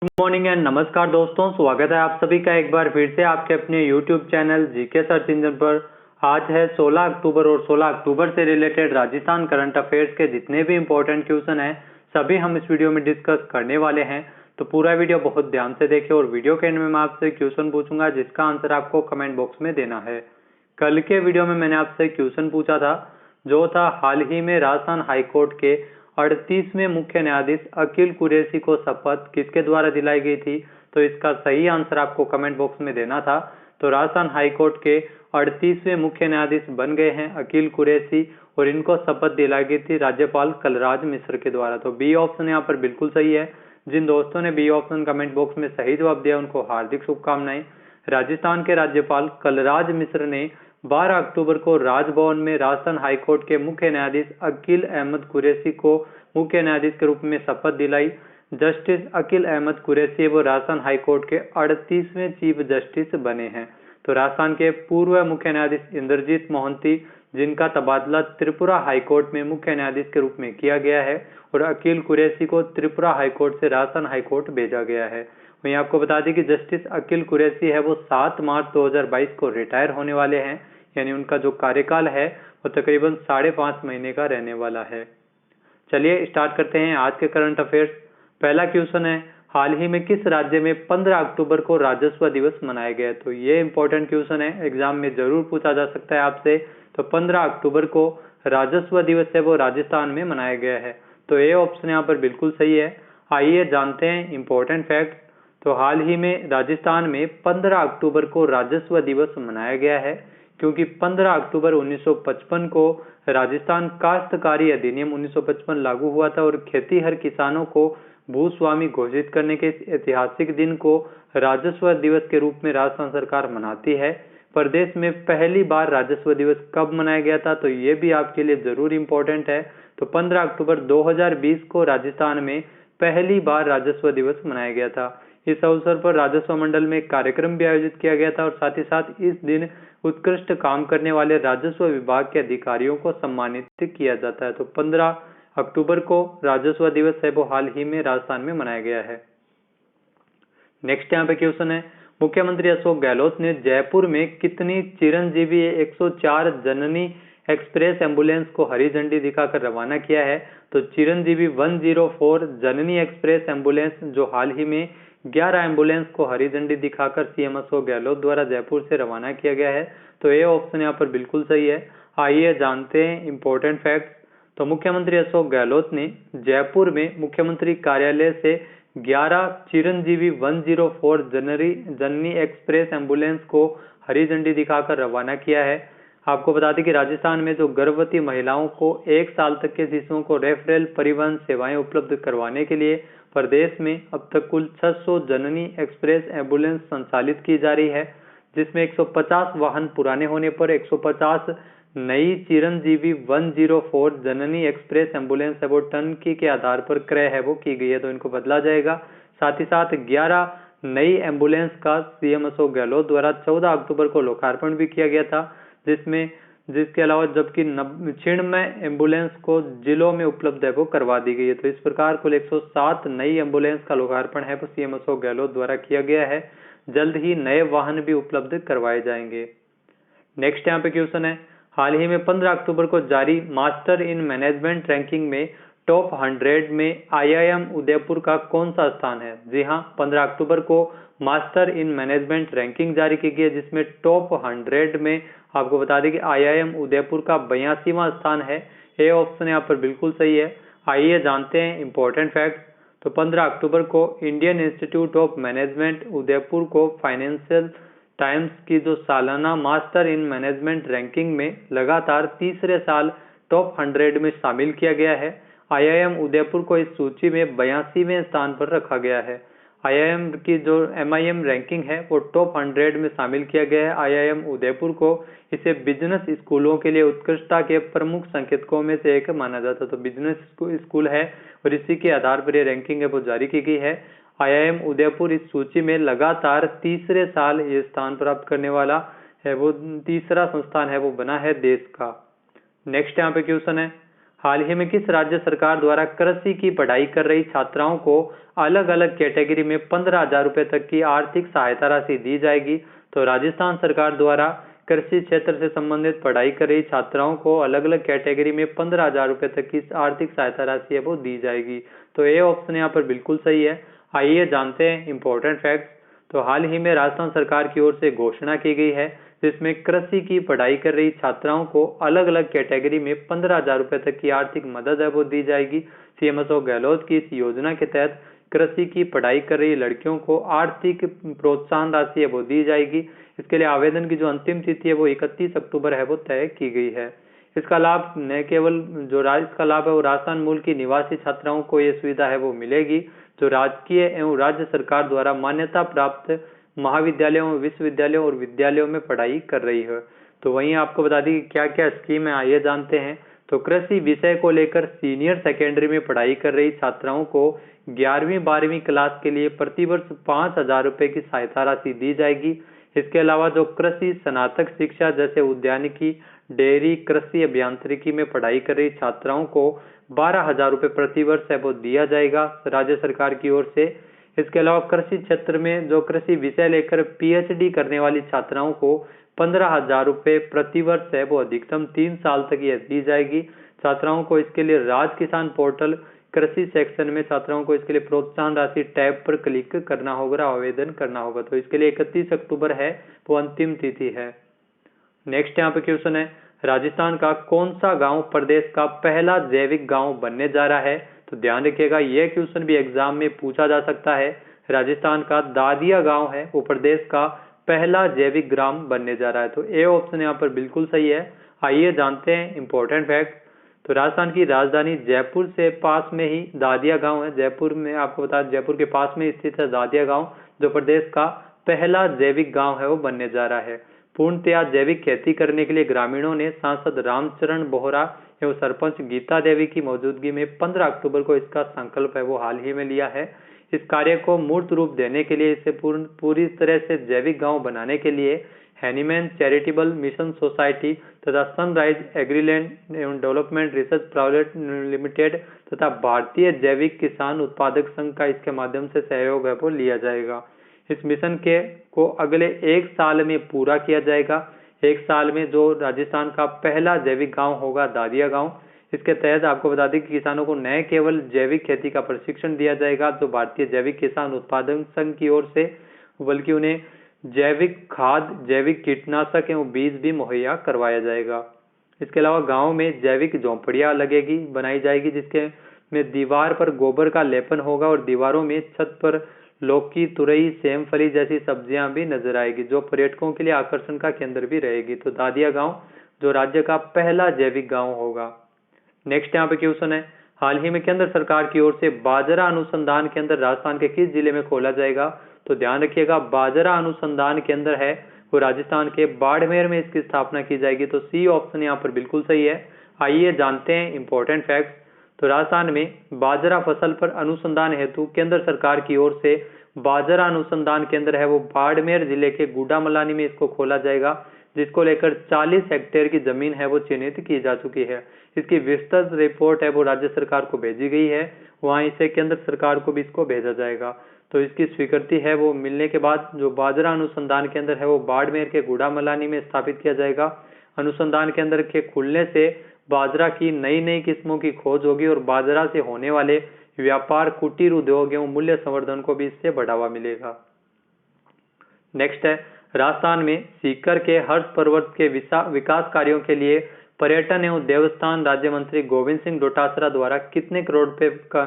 Good morning and नमस्कार दोस्तों, स्वागत है आप सभी का एक बार फिर से आपके अपने YouTube channel GK search engine पर। आज है 16 अक्टूबर और 16 अक्टूबर से रिलेटेड राजस्थान करंट अफेयर्स के जितने भी इंपॉर्टेंट क्वेश्चन हैं सभी हम इस वीडियो में डिस्कस करने वाले हैं। तो पूरा वीडियो बहुत ध्यान से देखें और वीडियो के एंड में मैं आपसे क्वेश्चन पूछूंगा जिसका आंसर आपको कमेंट बॉक्स में देना है। कल के वीडियो में मैंने आपसे क्वेश्चन पूछा था जो था हाल ही में राजस्थान हाईकोर्ट के 38वें मुख्य न्यायाधीश अकील कुरैशी को शपथ किसके द्वारा दिलाई गई थी। तो इसका सही आंसर आपको कमेंट बॉक्स में देना था। तो राजस्थान हाईकोर्ट के 38वें मुख्य न्यायाधीश बन गए हैं अकील कुरैशी और इनको शपथ दिलाई गई थी राज्यपाल कलराज मिश्र के द्वारा। तो बी ऑप्शन यहाँ पर बिल्कुल सही है। जिन दोस्तों ने बी ऑप्शन कमेंट बॉक्स में सही जवाब दिया उनको हार्दिक शुभकामनाएं। राजस्थान के राज्यपाल कलराज मिश्र ने 12 अक्टूबर को राजभवन में राजस्थान हाईकोर्ट के मुख्य न्यायाधीश अकील अहमद कुरैशी को मुख्य न्यायाधीश के रूप में शपथ दिलाई। जस्टिस अकील अहमद कुरैशी वो राजस्थान हाईकोर्ट के 38वें चीफ जस्टिस बने हैं। तो राजस्थान के पूर्व मुख्य न्यायाधीश इंद्रजीत मोहंती जिनका तबादला त्रिपुरा हाईकोर्ट में मुख्य न्यायाधीश के रूप में किया गया है और अकील कुरैशी को त्रिपुरा हाईकोर्ट से राजस्थान हाईकोर्ट भेजा गया है। वहीं आपको बता दें कि जस्टिस अकील कुरैशी है वो 7 मार्च 2022 को रिटायर होने वाले हैं, यानी उनका जो कार्यकाल है वो तकरीबन 5.5 महीने का रहने वाला है। चलिए स्टार्ट करते हैं आज के करंट अफेयर्स। पहला क्वेश्चन है, हाल ही में किस राज्य में 15 अक्टूबर को राजस्व दिवस मनाया गया है। तो ये इंपॉर्टेंट क्वेश्चन है, एग्जाम में जरूर पूछा जा सकता है आपसे। तो 15 अक्टूबर को राजस्व दिवस है वो राजस्थान में मनाया गया है। तो ए ऑप्शन यहाँ पर बिल्कुल सही है। आइए जानते हैं इंपॉर्टेंट फैक्ट। तो हाल ही में राजस्थान में 15 अक्टूबर को राजस्व दिवस मनाया गया है क्योंकि 15 अक्टूबर 1955 को राजस्थान काश्तकारी अधिनियम 1955 लागू हुआ था और खेतीहर किसानों को भूस्वामी घोषित करने के इस ऐतिहासिक दिन को राजस्व दिवस के रूप में राजस्थान सरकार मनाती है। प्रदेश में पहली बार राजस्व दिवस कब मनाया गया था, तो ये भी आपके लिए जरूर इंपॉर्टेंट है। तो 15 अक्टूबर 2020 को राजस्थान में पहली बार राजस्व दिवस मनाया गया था। इस अवसर पर राजस्व मंडल में एक कार्यक्रम भी आयोजित किया गया था और साथ ही साथ इस दिन उत्कृष्ट काम करने वाले राजस्व विभाग के अधिकारियों को सम्मानित किया जाता है। तो 15 अक्टूबर को राजस्व दिवस है वो हाल ही में राजस्थान में मनाया गया है। नेक्स्ट यहाँ पे क्वेश्चन है, मुख्यमंत्री अशोक गहलोत ने जयपुर में कितनी चिरंजीवी 104 जननी एक्सप्रेस एम्बुलेंस को हरी झंडी दिखाकर रवाना किया है। तो चिरंजीवी 104 जननी एक्सप्रेस एम्बुलेंस जो हाल ही में 11 एम्बुलेंस को हरी झंडी दिखाकर सीएम अशोक गहलोत द्वारा जयपुर से रवाना किया गया है। तो ये ऑप्शन यहाँ पर बिल्कुल सही है। आइए जानते हैं इंपॉर्टेंट फैक्ट्स। तो मुख्यमंत्री अशोक गहलोत ने जयपुर में मुख्यमंत्री कार्यालय से 11 चिरंजीवी 104 जननी एक्सप्रेस एम्बुलेंस को हरी झंडी दिखाकर रवाना किया है। आपको बता दें कि राजस्थान में जो गर्भवती महिलाओं को 1 साल तक के शिशुओं को रेफरल परिवहन सेवाएं उपलब्ध करवाने के लिए प्रदेश में अब तक कुल 600 जननी एक्सप्रेस एम्बुलेंस संचालित की जा रही है, जिसमें 150 वाहन पुराने होने पर 150 नई चिरंजीवी 104 जननी एक्सप्रेस एम्बुलेंस है वो टंकी के आधार पर क्रय है वो की गई है, तो इनको बदला जाएगा। साथ ही साथ 11 नई एम्बुलेंस का सीएम अशोक गहलोत द्वारा 14 अक्टूबर को लोकार्पण भी किया गया था, जिसके अलावा जबकि 96 एम्बुलेंस को जिलों में उपलब्ध है वो करवा दी गई है। तो इस प्रकार कुल 107 नई एम्बुलेंस का लोकार्पण है वो सीएम अशोक गहलोत द्वारा किया गया है। जल्द ही नए वाहन भी उपलब्ध करवाए जाएंगे। नेक्स्ट यहाँ पे क्वेश्चन है, हाल ही में 15 अक्टूबर को जारी मास्टर इन मैनेजमेंट रैंकिंग में टॉप 100 में आईआईएम उदयपुर का कौन सा स्थान है। जी हाँ, 15 अक्टूबर को मास्टर इन मैनेजमेंट रैंकिंग जारी की गई है जिसमें टॉप 100 में आपको बता दें कि आईआईएम उदयपुर का 82वां स्थान है। ए ऑप्शन यहाँ पर बिल्कुल सही है। आइए जानते हैं इंपॉर्टेंट फैक्ट। तो 15 अक्टूबर को Indian institute of management Udaipur को फाइनेंशियल टाइम्स की जो सालाना मास्टर इन मैनेजमेंट रैंकिंग में लगातार तीसरे साल टॉप 100 में शामिल किया गया है। आईआईएम उदयपुर को इस सूची में 82वें स्थान पर रखा गया है। आईआईएम की जो एमआईएम रैंकिंग है वो टॉप 100 में शामिल किया गया है। आईआईएम उदयपुर को इसे बिजनेस स्कूलों के लिए उत्कृष्टता के प्रमुख संकेतकों में से एक माना जाता है। तो बिजनेस स्कूल है और इसी के आधार पर ये रैंकिंग है वो जारी की गई है। आईआईएम उदयपुर इस सूची में लगातार तीसरे साल ये स्थान प्राप्त करने वाला है, वो तीसरा संस्थान है वो बना है देश का। नेक्स्ट यहाँ पे क्वेश्चन है, हाल ही में किस राज्य सरकार द्वारा कृषि की पढ़ाई कर रही छात्राओं को अलग अलग कैटेगरी में 15,000 रुपए तक की आर्थिक सहायता राशि दी जाएगी? तो राजस्थान सरकार द्वारा कृषि क्षेत्र से संबंधित पढ़ाई कर रही छात्राओं को अलग अलग कैटेगरी में 15,000 रुपए तक की आर्थिक सहायता राशि है वो दी जाएगी। तो ये ऑप्शन यहाँ पर बिल्कुल सही है। आइए जानते हैं इंपॉर्टेंट फैक्ट्स। तो हाल ही में राजस्थान सरकार की ओर से घोषणा की गई है जिसमें कृषि की पढ़ाई कर रही छात्राओं को अलग अलग कैटेगरी में 15,000 रुपए तक की आर्थिक मदद है वो दी जाएगी। सीएम अशोक गहलोत की इस योजना के तहत कृषि की पढ़ाई कर रही लड़कियों को आर्थिक प्रोत्साहन राशि है वो दी जाएगी। इसके लिए आवेदन की जो अंतिम तिथि है वो 31 अक्टूबर है वो तय की गई है। इसका लाभ न केवल इसका लाभ है वो राजस्थान मूल की निवासी छात्राओं को ये सुविधा है वो मिलेगी जो राजकीय एवं राज्य सरकार द्वारा मान्यता प्राप्त महाविद्यालयों, विश्वविद्यालयों और विद्यालयों में पढ़ाई कर रही है। तो वहीं आपको बता दी क्या क्या स्कीम है, आइए जानते हैं। तो कृषि विषय को लेकर सीनियर सेकेंडरी में पढ़ाई कर रही छात्राओं को 11वीं 12वीं क्लास के लिए प्रतिवर्ष 5,000 रुपए की सहायता राशि दी जाएगी। इसके अलावा जो कृषि स्नातक शिक्षा जैसे उद्यानिकी, डेयरी, कृषि अभियांत्रिकी में पढ़ाई कर रही छात्राओं को 12,000 रुपए प्रतिवर्ष है वो दिया जाएगा राज्य सरकार की ओर से। इसके अलावा कृषि क्षेत्र में जो कृषि विषय लेकर पीएचडी करने वाली छात्राओं को 15,000 रुपए प्रतिवर्ष है वो अधिकतम 3 साल तक यह दी जाएगी। छात्राओं को इसके लिए राज किसान पोर्टल कृषि सेक्शन में छात्राओं को इसके लिए प्रोत्साहन राशि टैब पर क्लिक करना होगा, आवेदन करना होगा। तो इसके लिए 31 अक्टूबर है वो अंतिम तिथि है। नेक्स्ट यहाँ पे क्वेश्चन है, राजस्थान का कौन सा गांव प्रदेश का पहला जैविक गांव बनने जा रहा है? तो ध्यान रखिएगा यह क्वेश्चन भी एग्जाम में पूछा जा सकता है। राजस्थान का दादिया गांव है वो प्रदेश का पहला जैविक ग्राम बनने जा रहा है। तो ए ऑप्शन यहाँ पर बिल्कुल सही है। आइए जानते हैं इंपॉर्टेंट फैक्ट। तो राजस्थान की राजधानी जयपुर से पास में ही दादिया गांव है। जयपुर में आपको बता जयपुर के पास में स्थित है दादिया गांव जो प्रदेश का पहला जैविक गांव है वो बनने जा रहा है। पूर्णतया जैविक खेती करने के लिए ग्रामीणों ने सांसद रामचरण बोहरा एवं सरपंच गीता देवी की मौजूदगी में 15 अक्टूबर को इसका संकल्प है वो हाल ही में लिया है। इस कार्य को मूर्त रूप देने के लिए इसे पूरी तरह से जैविक गांव बनाने के लिए हैनीमैन चैरिटेबल मिशन सोसाइटी तथा सनराइज एग्रीलैंड एवं डेवलपमेंट रिसर्च प्राइवेट लिमिटेड तथा भारतीय जैविक किसान उत्पादक संघ का इसके माध्यम से सहयोग है वो लिया जाएगा। इस मिशन को अगले 1 साल में पूरा किया जाएगा। 1 साल में जो राजस्थान का पहला जैविक गांव होगा दादिया गांव, इसके तहत आपको बता दें कि किसानों को न केवल जैविक खेती का प्रशिक्षण दिया जाएगा जो भारतीय जैविक किसान उत्पादन संघ की ओर से, बल्कि उन्हें जैविक खाद, जैविक कीटनाशक एवं बीज भी मुहैया करवाया जाएगा। इसके अलावा गांव में जैविक झोंपड़ियां बनाई जाएगी जिसके में दीवार पर गोबर का लेपन होगा और दीवारों में छत पर लौकी, तुरई, सेमफली जैसी सब्जियां भी नजर आएगी जो पर्यटकों के लिए आकर्षण का केंद्र भी रहेगी। तो दादिया गांव जो राज्य का पहला जैविक गांव होगा। नेक्स्ट यहाँ पे क्वेश्चन है, हाल ही में केंद्र सरकार की ओर से बाजरा अनुसंधान केंद्र राजस्थान के किस जिले में खोला जाएगा? तो ध्यान रखिएगा बाजरा अनुसंधान केंद्र है वो राजस्थान के बाड़मेर में इसकी स्थापना की जाएगी। तो सी ऑप्शन यहाँ पर बिल्कुल सही है। आइए जानते हैं इंपॉर्टेंट फैक्ट्स। तो राजस्थान में बाजरा फसल पर अनुसंधान हेतु केंद्र सरकार की ओर से बाजरा अनुसंधान केंद्र है वो बाड़मेर जिले के गुडामलानी में इसको खोला जाएगा जिसको लेकर 40 हेक्टेयर की जमीन है वो चिन्हित की जा चुकी है। इसकी विस्तृत रिपोर्ट है वो राज्य सरकार को भेजी गई है, वहां इसे केंद्र सरकार को भी इसको भेजा जाएगा। तो इसकी स्वीकृति है वो मिलने के बाद जो बाजरा अनुसंधान केंद्र है वो बाड़मेर के गुडामलानी में स्थापित किया जाएगा। अनुसंधान केंद्र के खुलने से बाजरा की नई किस्मों की खोज होगी और बाजरा से होने वाले व्यापार, कुटीर उद्योग एवं मूल्य संवर्धन को भी इससे बढ़ावा मिलेगा। नेक्स्ट है, राजस्थान में सीकर के हर्ष पर्वत के विकास कार्यों के लिए पर्यटन एवं देवस्थान राज्य मंत्री गोविंद सिंह डोटासरा द्वारा कितने करोड़ रुपए का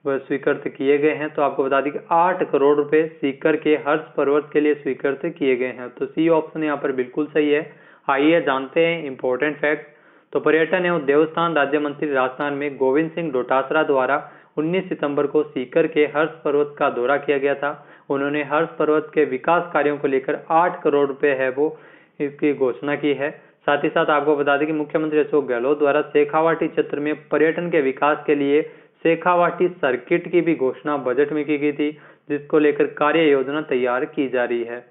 स्वीकृत किए गए हैं? तो आपको बता दें कि 8 करोड़ रुपए सीकर के हर्ष पर्वत के लिए स्वीकृत किए गए हैं। तो सी ऑप्शन यहाँ पर बिल्कुल सही है। आइए जानते हैं इंपॉर्टेंट फैक्ट। तो पर्यटन एवं देवस्थान राज्य मंत्री राजस्थान में गोविंद सिंह डोटासरा द्वारा 19 सितंबर को सीकर के हर्ष पर्वत का दौरा किया गया था। उन्होंने हर्ष पर्वत के विकास कार्यों को लेकर 8 करोड़ रुपए है वो इसकी घोषणा की है। साथ ही साथ आपको बता दें कि मुख्यमंत्री अशोक गहलोत द्वारा शेखावाटी क्षेत्र में पर्यटन के विकास के लिए शेखावाटी सर्किट की भी घोषणा बजट में की गई थी जिसको लेकर कार्य योजना तैयार की जा रही है।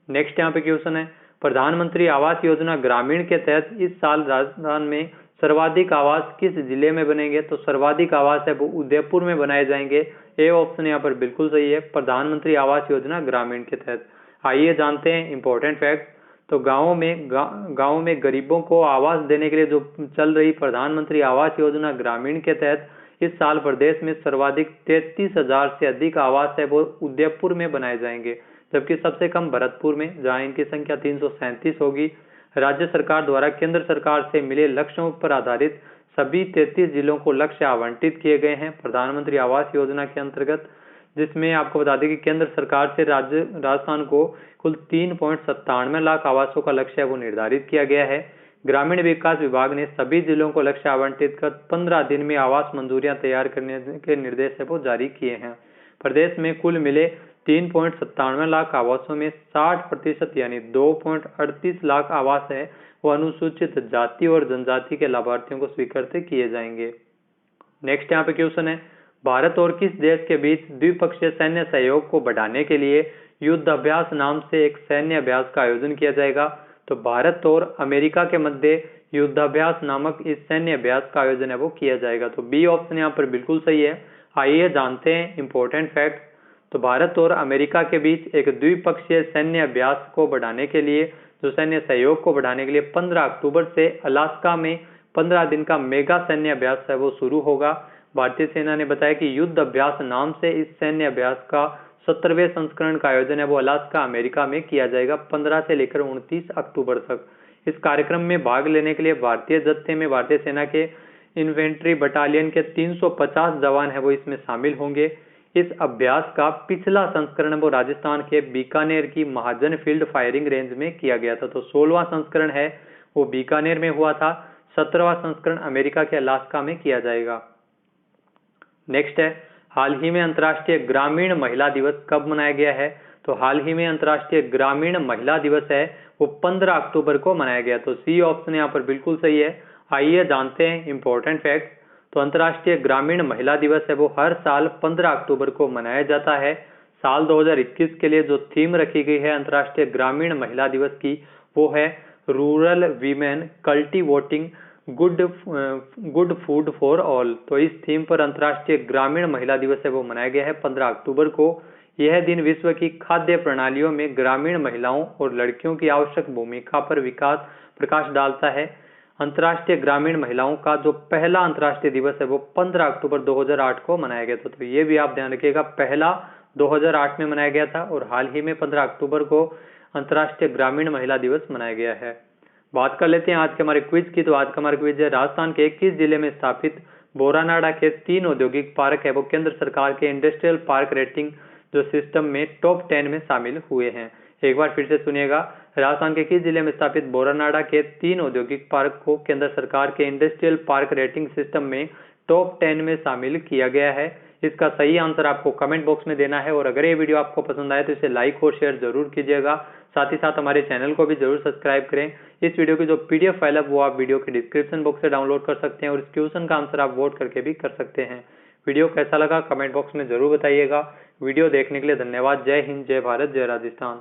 नेक्स्ट यहाँ पे क्वेश्चन है, प्रधानमंत्री आवास योजना ग्रामीण के तहत इस साल राजस्थान में सर्वाधिक आवास किस जिले में बनेंगे? तो सर्वाधिक आवास है वो उदयपुर में बनाए जाएंगे। ए ऑप्शन यहाँ पर बिल्कुल सही है, प्रधानमंत्री आवास योजना ग्रामीण के तहत। आइए जानते हैं इंपॉर्टेंट फैक्ट। तो गाँव में गरीबों को आवास देने के लिए जो चल रही प्रधानमंत्री आवास योजना ग्रामीण के तहत इस साल प्रदेश में सर्वाधिक 33,000 से अधिक आवास है वो उदयपुर में बनाए जाएंगे, जबकि सबसे कम भरतपुर में, जहां इनकी संख्या 337 होगी। राज्य सरकार द्वारा केंद्र सरकार से मिले लक्ष्यों पर आधारित सभी 33 जिलों को लक्ष्य आवंटित किए गए हैं प्रधानमंत्री आवास योजना के अंतर्गत, जिसमें आपको बता दें कि केंद्र सरकार से राजस्थान को कुल 3.97 लाख आवासों का लक्ष्य है वो निर्धारित किया गया है। ग्रामीण विकास विभाग ने सभी जिलों को लक्ष्य आवंटित कर 15 दिन में आवास मंजूरियां तैयार करने के निर्देश है वो जारी किए हैं। प्रदेश में कुल मिले 3.97 लाख आवासों में 60% यानी 2.38 लाख आवास है वो अनुसूचित जाति और जनजाति के लाभार्थियों को स्वीकृत किए जाएंगे। नेक्स्ट यहाँ पे क्वेश्चन है, भारत और किस देश के बीच द्विपक्षीय सैन्य सहयोग को बढ़ाने के लिए युद्ध अभ्यास नाम से एक सैन्य अभ्यास का आयोजन किया जाएगा? तो भारत और अमेरिका के मध्य युद्धाभ्यास नामक इस सैन्य अभ्यास का आयोजन है वो किया जाएगा। तो बी ऑप्शन यहाँ पर बिल्कुल सही है। आइए जानते हैं इंपॉर्टेंट फैक्ट। तो भारत और अमेरिका के बीच एक द्विपक्षीय सैन्य अभ्यास को बढ़ाने के लिए, जो सैन्य सहयोग को बढ़ाने के लिए 15 अक्टूबर से अलास्का में 15 दिन का मेगा सैन्य अभ्यास है वो शुरू होगा। भारतीय सेना ने बताया कि युद्ध अभ्यास नाम से इस सैन्य अभ्यास का 17वें संस्करण का आयोजन है वो अलास्का अमेरिका में किया जाएगा 15 से लेकर 29 अक्टूबर तक। इस कार्यक्रम में भाग लेने के लिए भारतीय जत्थे में भारतीय सेना के इन्फेंट्री बटालियन के 350 जवान है वो इसमें शामिल होंगे। इस अभ्यास का पिछला संस्करण वो राजस्थान के बीकानेर की महाजन फील्ड फायरिंग रेंज में किया गया था। तो 16वां संस्करण है वो बीकानेर में हुआ था, 17वां संस्करण अमेरिका के अलास्का में किया जाएगा। नेक्स्ट है, हाल ही में अंतर्राष्ट्रीय ग्रामीण महिला दिवस कब मनाया गया है? तो हाल ही में अंतर्राष्ट्रीय ग्रामीण महिला दिवस है वो 15 अक्टूबर को मनाया गया। तो सी ऑप्शन यहाँ पर बिल्कुल सही है। आइए जानते हैं इंपॉर्टेंट फैक्ट। तो अंतर्राष्ट्रीय ग्रामीण महिला दिवस है वो हर साल 15 अक्टूबर को मनाया जाता है। साल 2021 के लिए जो थीम रखी गई है अंतर्राष्ट्रीय ग्रामीण महिला दिवस की वो है rural women cultivating good food for all. तो इस थीम पर अंतर्राष्ट्रीय ग्रामीण महिला दिवस है वो मनाया गया है 15 अक्टूबर को। यह दिन विश्व की खाद्य प्रणालियों में ग्रामीण महिलाओं और लड़कियों की आवश्यक भूमिका पर प्रकाश डालता है। अंतर्राष्ट्रीय ग्रामीण महिलाओं का जो पहला अंतर्राष्ट्रीय दिवस है वो 15 अक्टूबर 2008 को मनाया गया था। तो ये भी आप ध्यान रखिएगा, पहला 2008 में मनाया गया था और हाल ही में 15 अक्टूबर को अंतर्राष्ट्रीय ग्रामीण महिला दिवस मनाया गया है। बात कर लेते हैं आज के हमारे क्विज की। तो आज का हमारा क्विज है, राजस्थान के किस जिले में स्थापित बोरानाडा के 3 औद्योगिक पार्क है वो केंद्र सरकार के इंडस्ट्रियल पार्क रेटिंग जो सिस्टम में टॉप 10 में शामिल हुए हैं? एक बार फिर से सुनिएगा, राजस्थान के किस जिले में स्थापित बोरानाडा के 3 औद्योगिक पार्क को केंद्र सरकार के इंडस्ट्रियल पार्क रेटिंग सिस्टम में टॉप 10 में शामिल किया गया है? इसका सही आंसर आपको कमेंट बॉक्स में देना है और अगर ये वीडियो आपको पसंद आए तो इसे लाइक और शेयर जरूर कीजिएगा। साथ ही साथ हमारे चैनल को भी जरूर सब्सक्राइब करें। इस वीडियो की जो पीडीएफ फाइल है वो आप वीडियो के डिस्क्रिप्शन बॉक्स से डाउनलोड कर सकते हैं और इस क्वेश्चन का आंसर आप वोट करके भी कर सकते हैं। वीडियो कैसा लगा कमेंट बॉक्स में जरूर बताइएगा। वीडियो देखने के लिए धन्यवाद। जय हिंद, जय भारत, जय राजस्थान।